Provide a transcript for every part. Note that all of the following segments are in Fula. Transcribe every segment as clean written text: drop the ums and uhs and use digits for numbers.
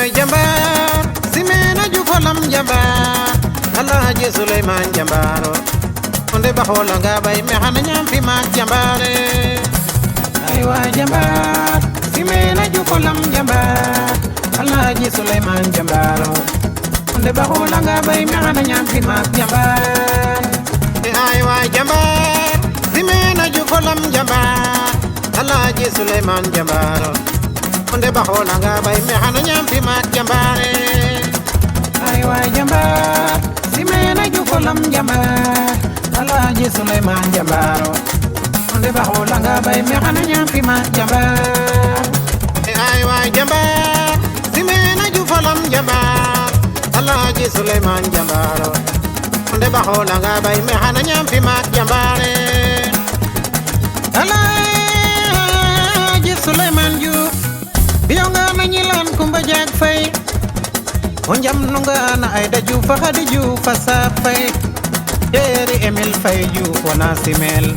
waay jambar simena jufalam jambar Alhaji Sulaiman jambaro onde bahola nga bay me hana nyam fi mak jambare ay waay jambar simena jufalam jambar Alhaji Sulaiman jambaro onde bahola nga bay me hana nyam fi mak jambar ay waay jambar simena jufalam jambar Alhaji Sulaiman jambaro onde bahola nga bay me hana nyam fi mak jambare ay waay jambar simena jufalam jambar Alhaji Sulaiman jambaro onde bahola nga bay me hana nyam fi mak jambar ay waay jambar simena jufalam jambar Alhaji Sulaiman jambaro onde bahola nga bay me hana nyam fi mak jambare Alhaji Sulaiman Diouf biyonga manyilan kumba jag fay onjam nunga na Aida Diouf Khady Diouf sa fay yeri Emil Fay Diouf wana simel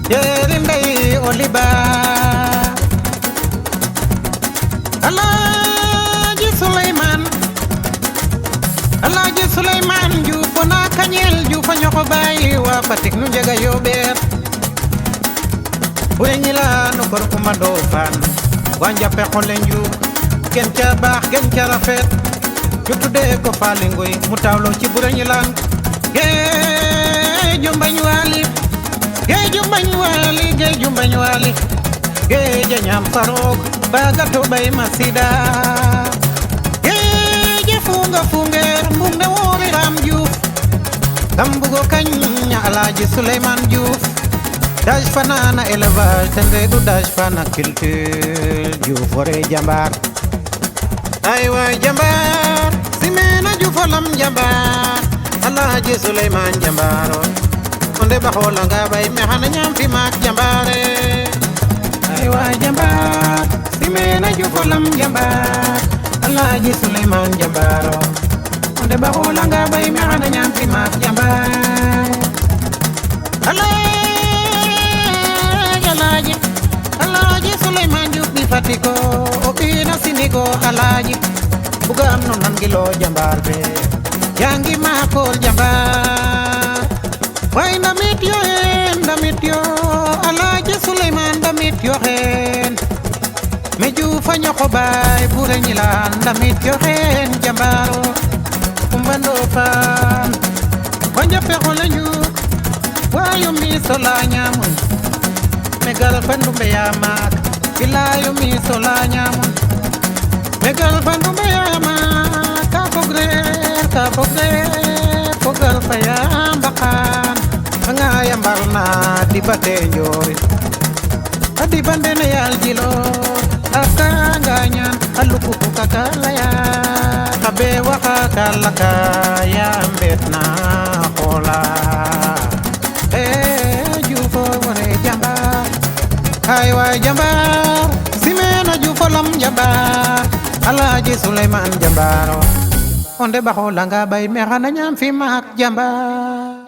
yeri Ndey Oliba Alhaji Sulaiman Diouf wana Kanyel Diouf ñoko bayi wa Fatick nu njega yober Burengila no kor kumando fan wanja pe xolen Diouf gen ca baax gen ca rafet ñu tuddee ko Falingoy mu tawlo ci Burengila géeju mbañ waali géeju mbañ waali géeja ñam faroog bagato bay masida géeja funga fungeer mbunde woori ram Diouf dambugo kañ Alhaji Sulaiman Diouf daj fanana élevage tende du daj fana culture Diouf wore jambar ay waay jambar simena jufalam jambar Alhaji Sulaiman jambaro onde bahola nga bay me hana nyam fi mak jambare ay waay jambar simena jufalam jambar Alhaji Sulaiman jambaro onde bahola nga bay me hana nyam fi mak jambar Alhaji Sulaiman Diouf bi Fatiko o ina sinigo Alhaji bugam non nangilo jambar be yangi makol jambar way ndamit yo Alhaji Sulaiman ndamit yo hen me Diouf ñoko bay Burengila ndamit yo hen jambaro kumbando fan wanja pe xolanyu wayo mi sola nyamun megal fandu be yamak bilayo mi sola nyamun megal fandu be yamak ka pogal payam bakan ngaya barna dibate njori adi bandene yal jilo akanganya aluku kakala ya kabe waka kalaka ya mbetna khola Diouf wore jambar ay waay jambar simena jufalam jambar Alhaji Sulaiman jambaro onde bahola nga bay me hana nyam fi mak jambar